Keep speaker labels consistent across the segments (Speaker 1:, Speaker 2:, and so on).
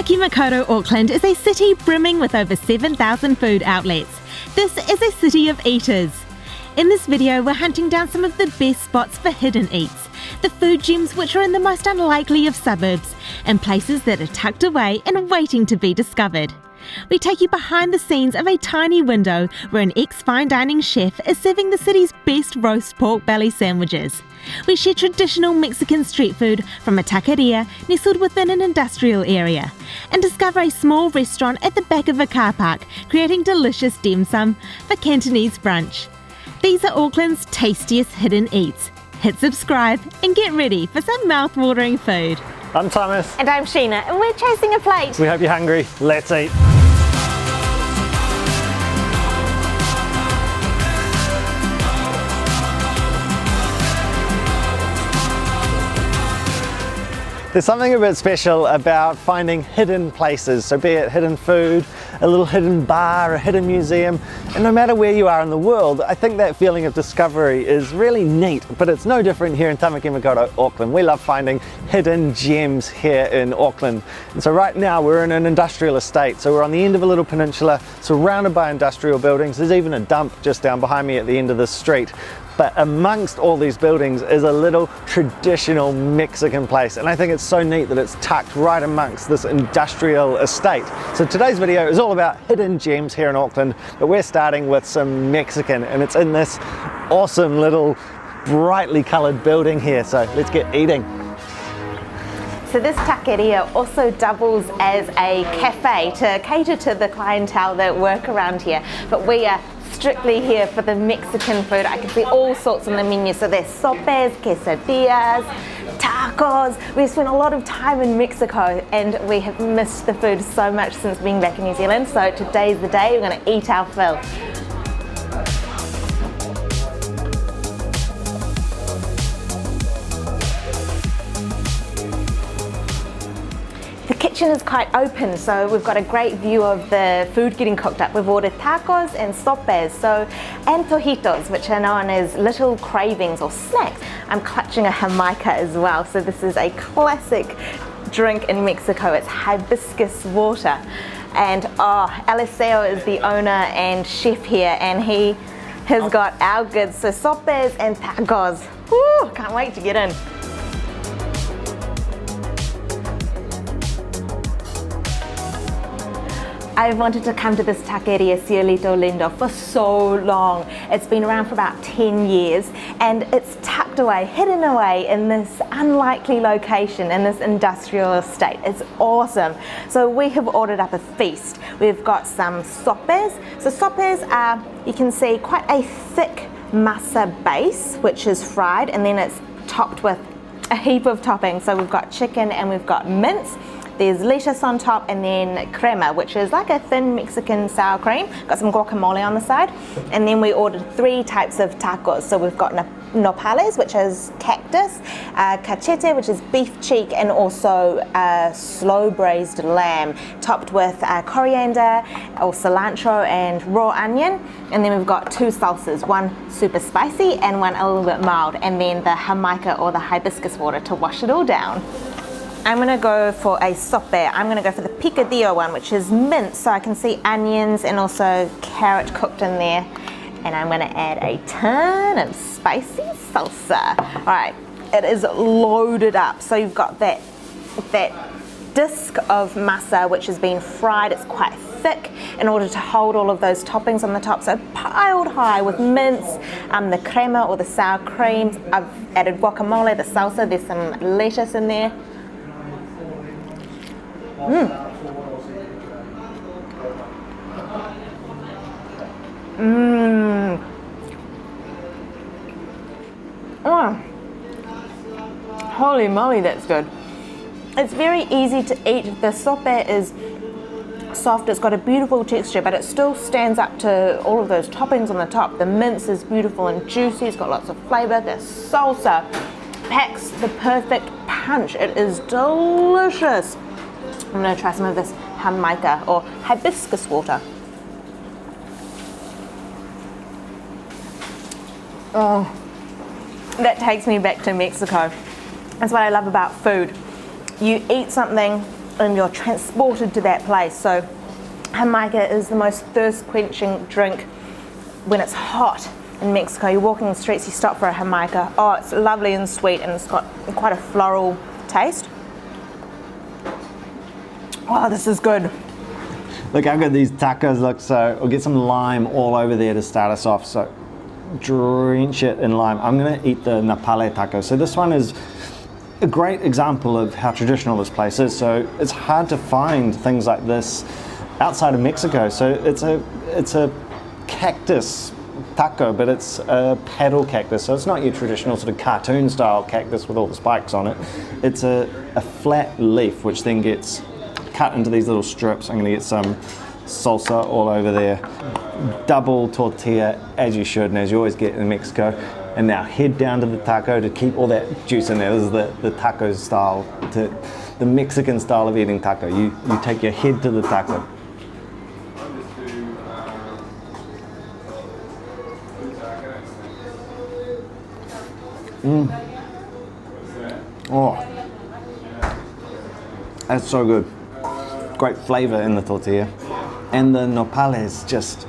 Speaker 1: Tamaki Makaurau, Auckland is a city brimming with over 7,000 food outlets. This is a city of eaters. In this video, we're hunting down some of the best spots for hidden eats, the food gems which are in the most unlikely of suburbs, and places that are tucked away and waiting to be discovered. We take you behind the scenes of a tiny window where an ex-fine dining chef is serving the city's best roast pork belly sandwiches. We share traditional Mexican street food from a taqueria nestled within an industrial area, and discover a small restaurant at the back of a car park creating delicious dim sum for Cantonese brunch. These are Auckland's tastiest hidden eats. Hit subscribe and get ready for some mouth-watering food.
Speaker 2: I'm Thomas.
Speaker 1: And I'm Sheena, and we're chasing a plate.
Speaker 2: We hope you're hungry. Let's eat. There's something a bit special about finding hidden places, so be it hidden food, a little hidden bar, a hidden museum, and no matter where you are in the world, I think that feeling of discovery is really neat, but it's no different here in Tamaki Makaurau, Auckland. We love finding hidden gems here in Auckland. And so right now we're in an industrial estate, so we're on the end of a little peninsula surrounded by industrial buildings. There's even a dump just down behind me at the end of this street. But amongst all these buildings is a little traditional Mexican place, and I think it's so neat that it's tucked right amongst this industrial estate. So today's video is all about hidden gems here in Auckland, but we're starting with some Mexican, and it's in this awesome little brightly coloured building here, so let's get eating.
Speaker 1: So this taqueria also doubles as a cafe to cater to the clientele that work around here, but we are strictly here for the Mexican food. I can see all sorts on the menu. So there's sopes, quesadillas, tacos. We've spent a lot of time in Mexico and we have missed the food so much since being back in New Zealand. So today's the day we're going to eat our fill. The kitchen is quite open, so we've got a great view of the food getting cooked up. We've ordered tacos and sopes, and antojitos, which are known as little cravings or snacks. I'm clutching a jamaica as well, so this is a classic drink in Mexico. It's hibiscus water. And Eliseo is the owner and chef here, and he has got our goods, so sopes and tacos. Woo, can't wait to get in. I've wanted to come to this taqueria, Cielito Lindo, for so long. It's been around for about 10 years and it's tucked away, hidden away in this unlikely location in this industrial estate. It's awesome. So we have ordered up a feast. We've got some sopes. So sopes are, you can see, quite a thick masa base, which is fried, and then it's topped with a heap of toppings. So we've got chicken and we've got mince. There's lettuce on top, and then crema, which is like a thin Mexican sour cream. Got some guacamole on the side. And then we ordered 3 types of tacos. So we've got nopales, which is cactus, cachete, which is beef cheek, and also slow braised lamb, topped with coriander or cilantro and raw onion. And then we've got 2 salsas, one super spicy and one a little bit mild, and then the jamaica or the hibiscus water to wash it all down. I'm going to go for a sope. I'm going to go for the picadillo one, which is mint, so I can see onions and also carrot cooked in there. And I'm going to add a ton of spicy salsa. All right, it is loaded up. So you've got that disc of masa, which has been fried. It's quite thick in order to hold all of those toppings on the top. So piled high with mince, the crema or the sour cream. I've added guacamole, the salsa. There's some lettuce in there. Oh, holy moly, that's good. It's very easy to eat. The sope is soft, it's got a beautiful texture, but it still stands up to all of those toppings on the top. The mince is beautiful and juicy, it's got lots of flavor. The salsa packs the perfect punch. It is delicious. I'm going to try some of this jamaica or hibiscus water. Oh, that takes me back to Mexico. That's what I love about food. You eat something and you're transported to that place. So Jamaica is the most thirst-quenching drink when it's hot in Mexico. You're walking the streets, you stop for a Jamaica. Oh, it's lovely and sweet, and it's got quite a floral taste. Oh, this is good.
Speaker 2: Look how good these tacos look. So we'll get some lime all over there to start us off. So drench it in lime. I'm gonna eat the nopale taco. So this one is a great example of how traditional this place is. So it's hard to find things like this outside of Mexico. So it's a cactus taco, but it's a paddle cactus. So it's not your traditional sort of cartoon style cactus with all the spikes on it. It's a flat leaf which then gets cut into these little strips. I'm gonna get some salsa all over there. Double tortilla, as you should, and as you always get in Mexico. And now head down to the taco to keep all that juice in there. This is the taco style, the Mexican style of eating taco. You take your head to the taco. Oh, that's so good. Great flavor in the tortilla, and the nopales just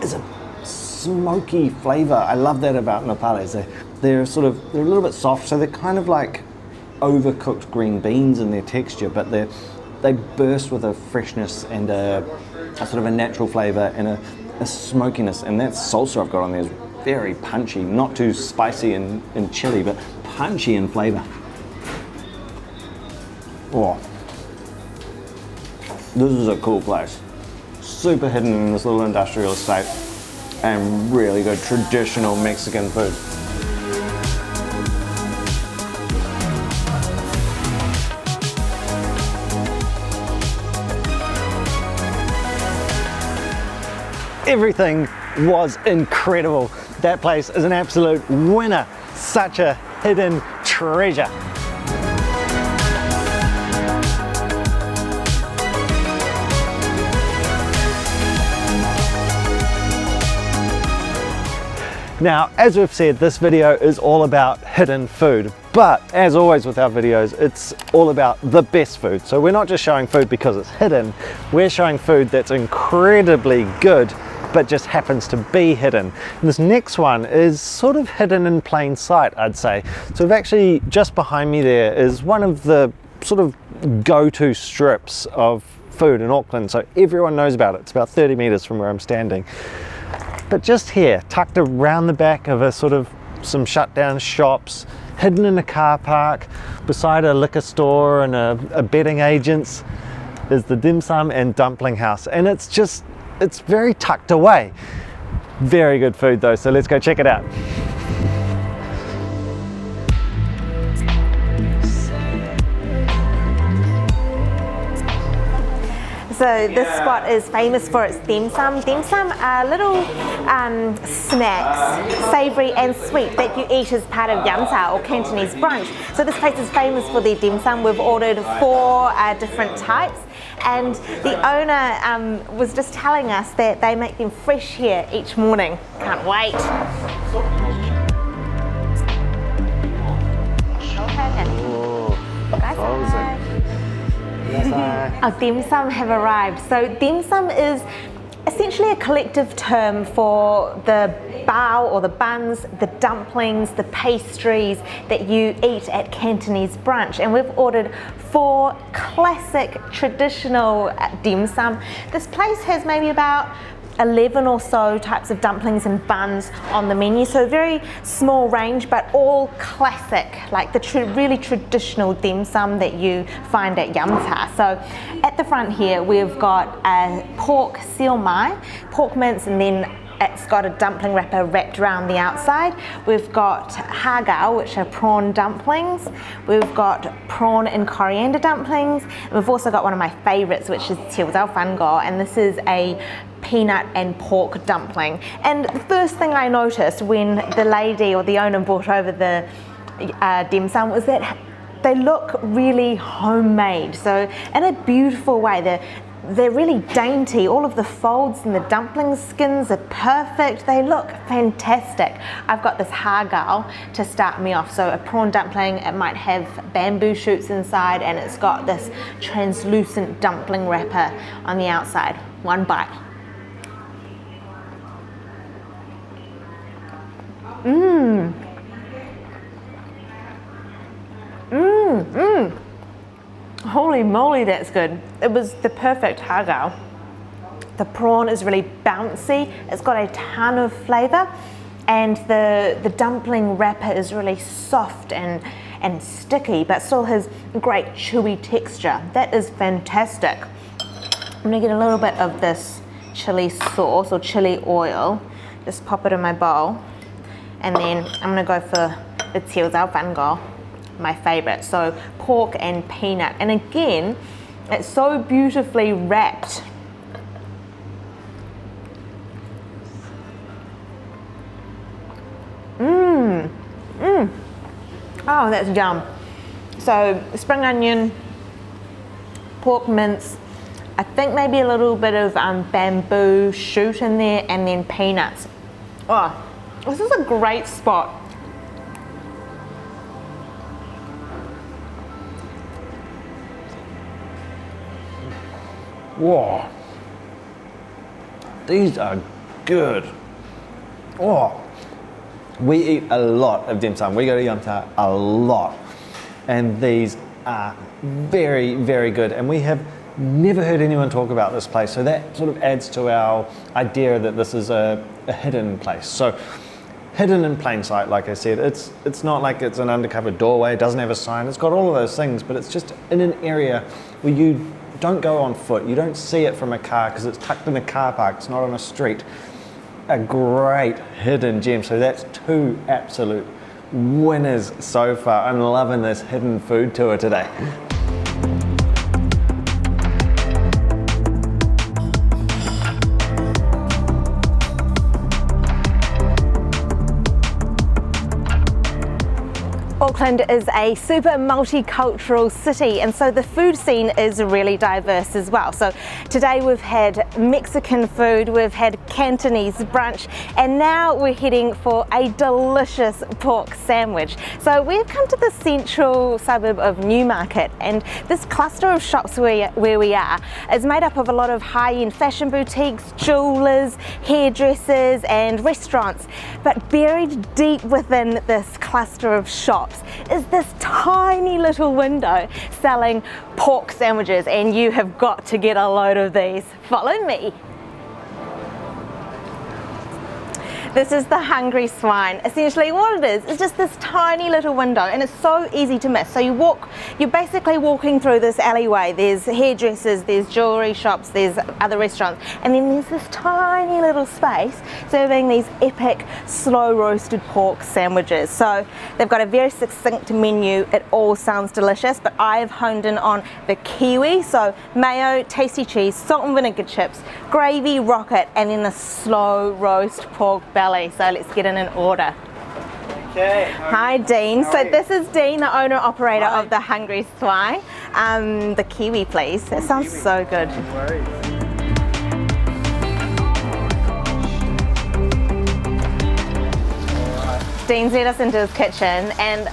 Speaker 2: is a smoky flavor. I love that about nopales. They're a little bit soft, so they're kind of like overcooked green beans in their texture, but they burst with a freshness and a sort of a natural flavor and a smokiness. And that salsa I've got on there is very punchy, not too spicy and chili, but punchy in flavor. Oh. This is a cool place. Super hidden in this little industrial estate, and really good traditional Mexican food. Everything was incredible. That place is an absolute winner. Such a hidden treasure. Now, as we've said, this video is all about hidden food, but as always with our videos, it's all about the best food. So we're not just showing food because it's hidden, we're showing food that's incredibly good, but just happens to be hidden. And this next one is sort of hidden in plain sight, I'd say. So we've actually, just behind me there is one of the sort of go-to strips of food in Auckland, so everyone knows about it. It's about 30 meters from where I'm standing. But just here, tucked around the back of some shut down shops, hidden in a car park, beside a liquor store and a betting agent's, is the dim sum and dumpling house. And it's very tucked away. Very good food though, so let's go check it out.
Speaker 1: So this spot is famous for its dim sum. Dim sum are little snacks, savoury and sweet, that you eat as part of yam cha or Cantonese brunch. So this place is famous for their dim sum. We've ordered 4 different types, and the owner was just telling us that they make them fresh here each morning. Can't wait. Our dim sum have arrived. So dim sum is essentially a collective term for the bao or the buns, the dumplings, the pastries that you eat at Cantonese brunch. And we've ordered 4 classic traditional dim sum. This place has maybe about 11 or so types of dumplings and buns on the menu, so very small range, but all classic, like the really traditional dim sum that you find at yam cha. So at the front here we've got a pork siu mai, pork mince, and then it's got a dumpling wrapper wrapped around the outside. We've got hagao, which are prawn dumplings. We've got prawn and coriander dumplings. And we've also got one of my favorites, which is Cielito Lindo, and this is a peanut and pork dumpling. And the first thing I noticed when the lady or the owner brought over the dim sum was that they look really homemade. So in a beautiful way, they're really dainty. All of the folds and the dumpling skins are perfect. They look fantastic. I've got this hagao to start me off. So a prawn dumpling, it might have bamboo shoots inside, and it's got this translucent dumpling wrapper on the outside. One bite. Holy moly, that's good. It was the perfect hagao. The prawn is really bouncy. It's got a ton of flavour, and the dumpling wrapper is really soft and sticky, but still has great chewy texture. That is fantastic. I'm gonna get a little bit of this chili sauce or chili oil, just pop it in my bowl, and then I'm gonna go for the Cielito Lindo, my favourite. So pork and peanut, and again, it's so beautifully wrapped. Oh, that's yum. So spring onion, pork mince, I think maybe a little bit of bamboo shoot in there, and then peanuts. Oh, this is a great spot.
Speaker 2: Whoa, these are good. Oh, we eat a lot of dim sum. We go to Yamta a lot, and these are very, very good. And we have never heard anyone talk about this place, so that sort of adds to our idea that this is a hidden place. So hidden in plain sight, like I said, it's not like it's an undercover doorway. It doesn't have a sign. It's got all of those things, but it's just in an area where you don't go on foot. You don't see it from a car because it's tucked in a car park. It's not on a street. A great hidden gem. So that's 2 absolute winners so far. I'm loving this hidden food tour today.
Speaker 1: Auckland is a super multicultural city, and so the food scene is really diverse as well. So today we've had Mexican food, we've had Cantonese brunch, and now we're heading for a delicious pork sandwich. So we've come to the central suburb of Newmarket, and this cluster of shops where we are is made up of a lot of high-end fashion boutiques, jewelers, hairdressers and restaurants. But buried deep within this cluster of shops is this tiny little window selling pork sandwiches, and you have got to get a load of these. Follow me. This is the Hungry Swine. Essentially what it is just this tiny little window, and it's so easy to miss. So you're basically walking through this alleyway. There's hairdressers, there's jewelry shops, there's other restaurants, and then there's this tiny little space serving these epic slow roasted pork sandwiches. So they've got a very succinct menu. It all sounds delicious, but I've honed in on the Kiwi. So mayo, tasty cheese, salt and vinegar chips, gravy, rocket, and then the slow roast pork belly. So let's get in an order.
Speaker 3: Okay.
Speaker 1: Hi Dean. So this is Dean, the owner operator
Speaker 3: Hi.
Speaker 1: of the Hungry Swine. The Kiwi, please. It sounds
Speaker 3: Kiwi.
Speaker 1: so good.
Speaker 3: No worries.
Speaker 1: Dean's led us into his kitchen, and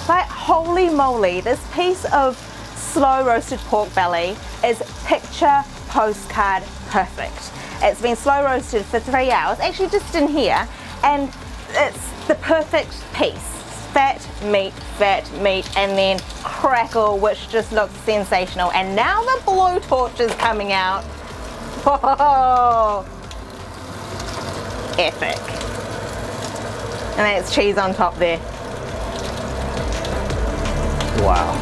Speaker 1: like holy moly, this piece of slow roasted pork belly is picture postcard perfect. It's been slow roasted for 3 hours, actually just in here, and it's the perfect piece. Fat meat, and then crackle, which just looks sensational. And now the blowtorch is coming out. Whoa! Epic. And that's cheese on top there.
Speaker 2: Wow.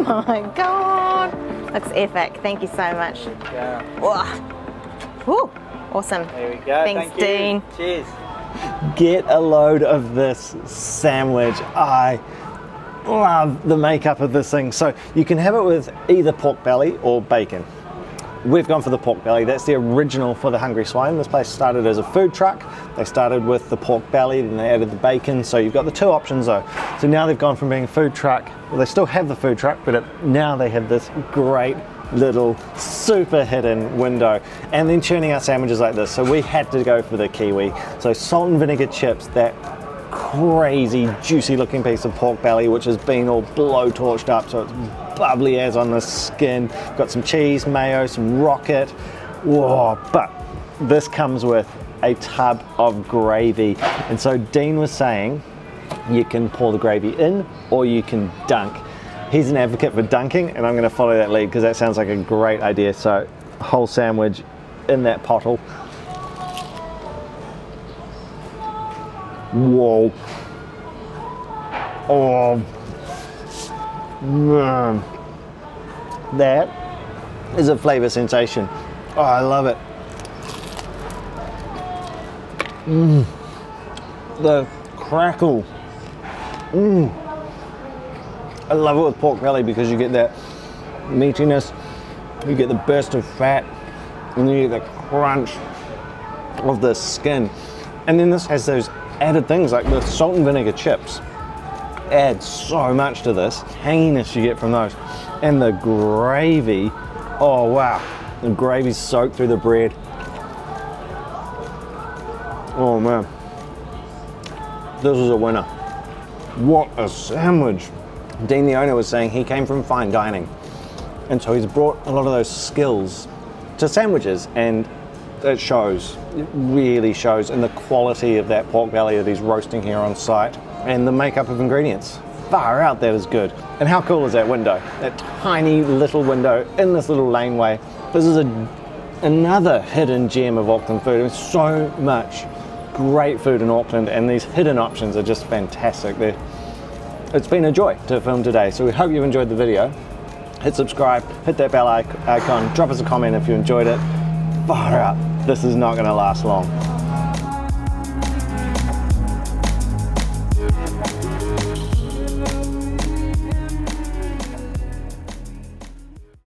Speaker 1: Oh my god, looks epic. Thank you so much.
Speaker 3: Yeah.
Speaker 1: Woo, awesome.
Speaker 3: There we go.
Speaker 1: Thanks,
Speaker 3: Thank you.
Speaker 1: Dean.
Speaker 3: Cheers.
Speaker 2: Get a load of this sandwich. I love the makeup of this thing. So you can have it with either pork belly or bacon. We've gone for the pork belly. That's the original for the Hungry Swine. This place started as a food truck. They started with the pork belly, then they added the bacon. So you've got the two options though. So now they've gone from being a food truck, well, they still have the food truck, but now they have this great little super hidden window, and then churning out sandwiches like this. So we had to go for the Kiwi. So salt and vinegar chips, that crazy juicy looking piece of pork belly which has been all blow torched up so it's bubbly as on the skin. Got some cheese, mayo, some rocket. Whoa, but this comes with a tub of gravy, and so Dean was saying you can pour the gravy in or you can dunk. He's an advocate for dunking, and I'm going to follow that lead because that sounds like a great idea. So whole sandwich in that pottle. Whoa. Oh man, that is a flavor sensation. Oh, I love it. The crackle. I love it with pork belly because you get that meatiness, you get the burst of fat, and then you get the crunch of the skin. And then this has those added things like the salt and vinegar chips. Add so much to this, tanginess you get from those. And the gravy, oh wow, the gravy's soaked through the bread. Oh man, this is a winner. What a sandwich. Dean, the owner, was saying he came from fine dining, and so he's brought a lot of those skills to sandwiches, and it shows. It really shows in the quality of that pork belly that he's roasting here on site, and the makeup of ingredients. Far out, that is good. And how cool is that window? That tiny little window in this little laneway. This is another hidden gem of Auckland food. There's so much great food in Auckland, and these hidden options are just fantastic. It's been a joy to film today, so we hope you've enjoyed the video. Hit subscribe, hit that bell icon, drop us a comment if you enjoyed it. Far out, this is not going to last long.